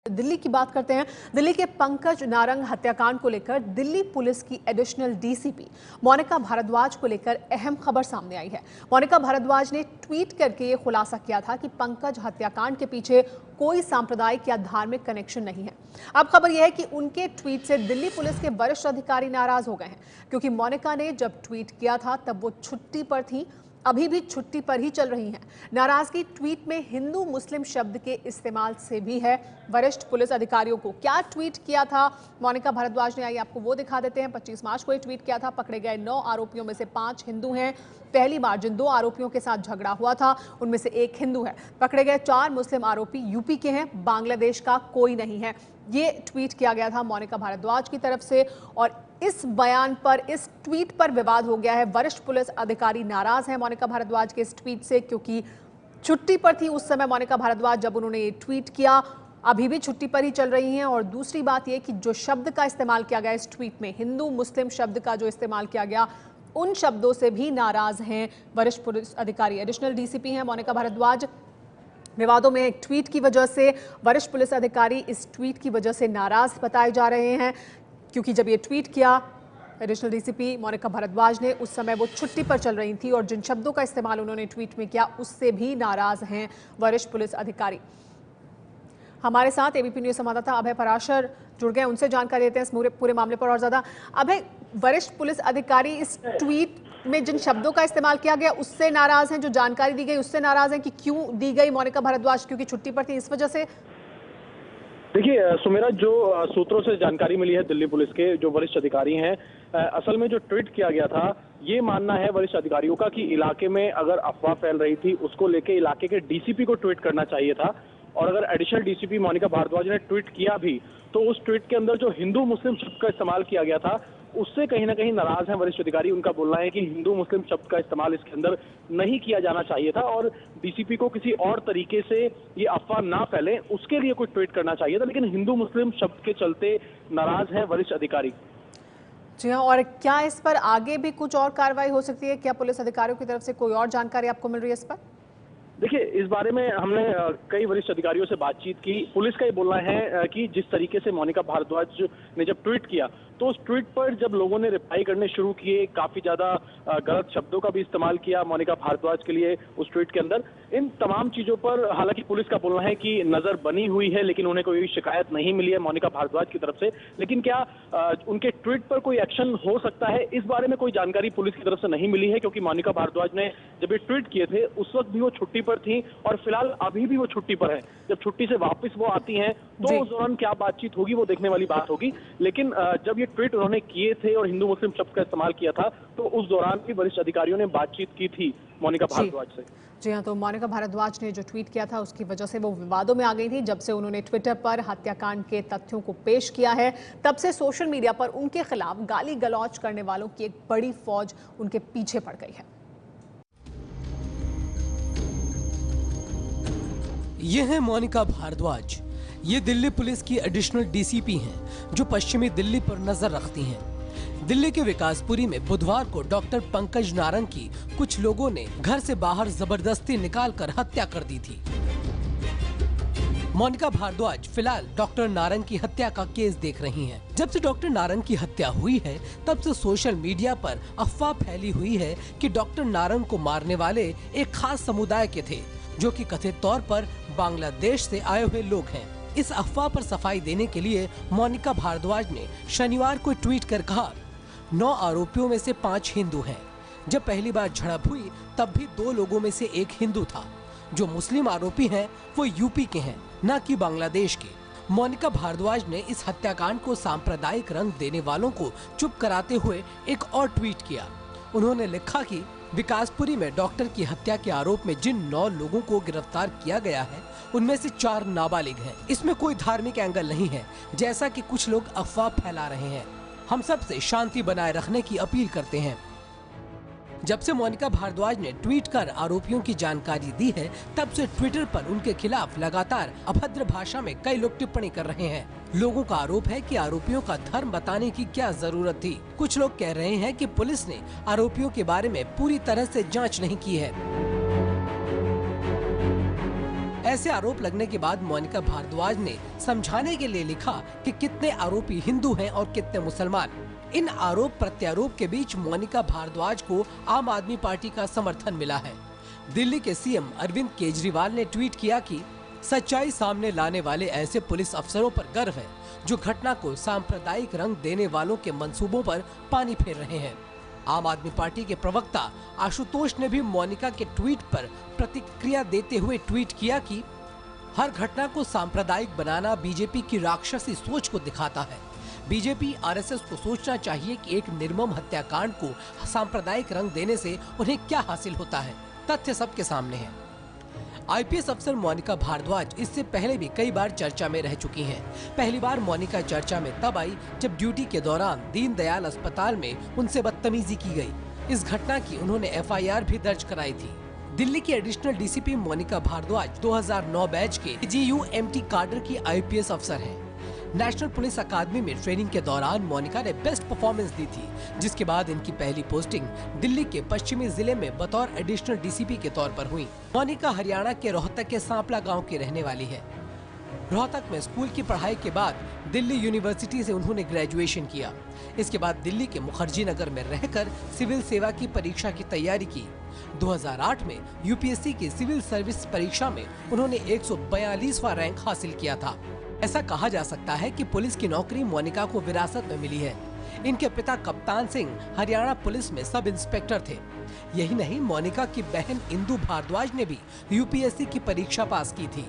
दिल्ली की बात करते हैं। दिल्ली के पंकज नारंग हत्याकांड को लेकर दिल्ली पुलिस की एडिशनल डीसीपी मोनिका भारद्वाज को लेकर अहम खबर सामने आई है। मोनिका भारद्वाज ने ट्वीट करके ये खुलासा किया था कि पंकज हत्याकांड के पीछे कोई सांप्रदायिक या धार्मिक कनेक्शन नहीं है। अब खबर यह है कि उनके ट्वीट से दिल्ली पुलिस के वरिष्ठ अधिकारी नाराज हो गए हैं, क्योंकि मोनिका ने जब ट्वीट किया था तब वो छुट्टी पर थी, अभी भी छुट्टी पर ही चल रही हैं। नाराजगी ट्वीट में हिंदू मुस्लिम शब्द के इस्तेमाल से भी है। वरिष्ठ पुलिस अधिकारियों को क्या ट्वीट किया था मोनिका भारद्वाज ने, आइए आपको वो दिखा देते हैं। 25 मार्च को ये ट्वीट किया था। पकड़े गए 9 आरोपियों में से 5 हिंदू हैं। पहली बार जिन 2 आरोपियों के साथ झगड़ा हुआ था उनमें से 1 हिंदू है। पकड़े गए 4 मुस्लिम आरोपी यूपी के हैं, बांग्लादेश का कोई नहीं है। ये ट्वीट किया गया था मोनिका भारद्वाज की तरफ से, और इस बयान पर, इस ट्वीट पर विवाद हो गया है। वरिष्ठ पुलिस अधिकारी नाराज हैं मोनिका भारद्वाज के इस ट्वीट से, क्योंकि छुट्टी पर थी उस समय मोनिका भारद्वाज जब उन्होंने ये ट्वीट किया, अभी भी छुट्टी पर ही चल रही हैं। और दूसरी बात यह कि जो शब्द का इस्तेमाल किया गया इस ट्वीट में, हिंदू मुस्लिम शब्द का जो इस्तेमाल किया गया, उन शब्दों से भी नाराज हैं वरिष्ठ पुलिस अधिकारी। एडिशनल डीसीपी हैं मोनिका भारद्वाज। विवादों में एक ट्वीट की वजह से वरिष्ठ पुलिस अधिकारी इस ट्वीट की वजह से नाराज बताए जा रहे हैं, क्योंकि जब ये ट्वीट किया एडिशनल डीसीपी मोनिका भारद्वाज ने, उस समय वो छुट्टी पर चल रही थी, और जिन शब्दों का इस्तेमाल उन्होंने ट्वीट में किया उससे भी नाराज हैं वरिष्ठ पुलिस अधिकारी। हमारे साथ एबीपी न्यूज संवाददाता अभय पराशर जुड़ गए, उनसे जानकारी देते हैं इस पूरे मामले पर और ज्यादा। अभय, वरिष्ठ पुलिस अधिकारी इस ट्वीट में जिन शब्दों का इस्तेमाल किया गया उससे नाराज हैं, जो जानकारी दी गई उससे नाराज हैं, कि क्यों दी गई मोनिका भारद्वाज, क्योंकि छुट्टी पर थी इस वजह से? देखिए सुमेरा, जो सूत्रों से जानकारी मिली है दिल्ली पुलिस के जो वरिष्ठ अधिकारी हैं, असल में जो ट्वीट किया गया था, ये मानना है वरिष्ठ अधिकारियों का कि इलाके में अगर अफवाह फैल रही थी उसको लेके इलाके के डीसीपी को ट्वीट करना चाहिए था। और अगर एडिशनल डीसीपी मोनिका भारद्वाज ने ट्वीट किया भी तो उस ट्वीट के अंदर जो हिंदू मुस्लिम शब्द का इस्तेमाल किया गया था उससे कहीं ना कहीं नाराज हैं वरिष्ठ अधिकारी। उनका बोलना है कि हिंदू मुस्लिम शब्द का इस्तेमाल इसके अंदर नहीं किया जाना चाहिए था, और डीसीपी को किसी और तरीके से ये अफवाह ना फैले उसके लिए कोई ट्वीट करना चाहिए था, लेकिन हिंदू मुस्लिम शब्द के चलते नाराज हैं वरिष्ठ अधिकारी। जी हाँ, और क्या इस पर आगे भी कुछ और कार्रवाई हो सकती है? क्या पुलिस अधिकारियों की तरफ से कोई और जानकारी आपको मिल रही है इस पर? देखिए, इस बारे में हमने कई वरिष्ठ अधिकारियों से बातचीत की। पुलिस का ये बोलना है कि जिस तरीके से मोनिका भारद्वाज ने जब ट्वीट किया तो उस ट्वीट पर जब लोगों ने रिप्लाई करने शुरू किए, काफी ज्यादा गलत शब्दों का भी इस्तेमाल किया मोनिका भारद्वाज के लिए उस ट्वीट के अंदर। इन तमाम चीजों पर हालांकि पुलिस का बोलना है कि नजर बनी हुई है, लेकिन उन्हें कोई शिकायत नहीं मिली है मोनिका भारद्वाज की तरफ से। लेकिन क्या उनके ट्वीट पर कोई एक्शन हो सकता है, इस बारे में कोई जानकारी पुलिस की तरफ से नहीं मिली है, क्योंकि मोनिका भारद्वाज ने जब ये ट्वीट किए थे उस वक्त भी वो छुट्टी पर थी, और फिलहाल अभी भी वो छुट्टी पर है। जब छुट्टी से वापस वो आती हैं तो उस दौरान क्या बातचीत होगी वो देखने वाली बात होगी। लेकिन जब ये ट्वीट उन्होंने किए थे और हिंदू मुस्लिम शब्द का इस्तेमाल किया था तो उस दौरान भी वरिष्ठ अधिकारियों ने बातचीत की थी मोनिका भारद्वाज से। जी हाँ, तो मोनिका भारद्वाज ने जो ट्वीट किया था उसकी वजह से वो विवादों में आ गई थी। जब से उन्होंने ट्विटर पर हत्याकांड के तथ्यों को पेश किया है, तब से सोशल मीडिया पर उनके खिलाफ गाली गलौज करने वालों की एक बड़ी फौज उनके पीछे पड़ गई है। ये है मोनिका भारद्वाज। ये दिल्ली पुलिस की एडिशनल डीसीपी हैं, जो पश्चिमी दिल्ली पर नजर रखती हैं। दिल्ली के विकासपुरी में बुधवार को डॉक्टर पंकज नारंग की कुछ लोगों ने घर से बाहर जबरदस्ती निकालकर हत्या कर दी थी। मोनिका भारद्वाज फिलहाल डॉक्टर नारंग की हत्या का केस देख रही हैं। जब से डॉक्टर नारंग की हत्या हुई है तब से सोशल मीडिया पर अफवाह फैली हुई है कि डॉक्टर नारंग को मारने वाले एक खास समुदाय के थे, जो कि कथित तौर पर बांग्लादेश से आए हुए लोग हैं। इस अफवाह पर सफाई देने के लिए मोनिका भारद्वाज ने शनिवार को ट्वीट कर कहा, 9 आरोपियों में से 5 हिंदू हैं। जब पहली बार झड़प हुई तब भी 2 लोगों में से 1 हिंदू था। जो मुस्लिम आरोपी हैं वो यूपी के हैं, न कि बांग्लादेश के। मोनिका भारद्वाज ने इस हत्याकांड को सांप्रदायिक रंग देने वालों को चुप कराते हुए एक और ट्वीट किया। उन्होंने लिखा कि विकासपुरी में डॉक्टर की हत्या के आरोप में जिन 9 लोगों को गिरफ्तार किया गया है उनमें से 4 नाबालिग हैं। इसमें कोई धार्मिक एंगल नहीं है, जैसा कि कुछ लोग अफवाह फैला रहे हैं। हम सबसे शांति बनाए रखने की अपील करते हैं। जब से मोनिका भारद्वाज ने ट्वीट कर आरोपियों की जानकारी दी है, तब से ट्विटर पर उनके खिलाफ लगातार अभद्र भाषा में कई लोग टिप्पणी कर रहे हैं। लोगों का आरोप है कि आरोपियों का धर्म बताने की क्या जरूरत थी। कुछ लोग कह रहे हैं कि पुलिस ने आरोपियों के बारे में पूरी तरह से जांच नहीं की है। ऐसे आरोप लगने के बाद मोनिका भारद्वाज ने समझाने के लिए लिखा कि कितने आरोपी हिंदू हैं और कितने मुसलमान। इन आरोप प्रत्यारोप के बीच मोनिका भारद्वाज को आम आदमी पार्टी का समर्थन मिला है। दिल्ली के सीएम अरविंद केजरीवाल ने ट्वीट किया कि सच्चाई सामने लाने वाले ऐसे पुलिस अफसरों पर गर्व है जो घटना को सांप्रदायिक रंग देने वालों के मंसूबों पर पानी फेर रहे हैं। आम आदमी पार्टी के प्रवक्ता आशुतोष ने भी मोनिका के ट्वीट पर प्रतिक्रिया देते हुए ट्वीट किया कि हर घटना को सांप्रदायिक बनाना बीजेपी की राक्षसी सोच को दिखाता है। बीजेपी आरएसएस को सोचना चाहिए कि एक निर्मम हत्याकांड को सांप्रदायिक रंग देने से उन्हें क्या हासिल होता है। तथ्य सबके सामने है। आईपीएस अफसर मोनिका भारद्वाज इससे पहले भी कई बार चर्चा में रह चुकी हैं। पहली बार मोनिका चर्चा में तब आई जब ड्यूटी के दौरान दीनदयाल अस्पताल में उनसे बदतमीजी की गई। इस घटना की उन्होंने एफआईआर भी दर्ज कराई थी। दिल्ली की additional DCP Monika Bhardwaj 2009 batch के जीयूएमटी काडर की आईपीएस अफसर हैं। नेशनल पुलिस अकादमी में ट्रेनिंग के दौरान मोनिका ने बेस्ट परफॉर्मेंस दी थी, जिसके बाद इनकी पहली पोस्टिंग दिल्ली के पश्चिमी जिले में बतौर एडिशनल डीसीपी के तौर पर हुई। मोनिका हरियाणा के रोहतक के सांपला गांव की रहने वाली है। रोहतक में स्कूल की पढ़ाई के बाद दिल्ली यूनिवर्सिटी से उन्होंने ग्रेजुएशन किया। इसके बाद दिल्ली के मुखर्जी नगर में रहकर सिविल सेवा की परीक्षा की तैयारी की। 2008 में यूपीएससी की सिविल सर्विस परीक्षा में उन्होंने 142वां रैंक हासिल किया था। ऐसा कहा जा सकता है कि पुलिस की नौकरी मोनिका को विरासत में मिली है। इनके पिता कप्तान सिंह हरियाणा पुलिस में सब इंस्पेक्टर थे। यही नहीं, मोनिका की बहन इंदु भारद्वाज ने भी यूपीएससी की परीक्षा पास की थी।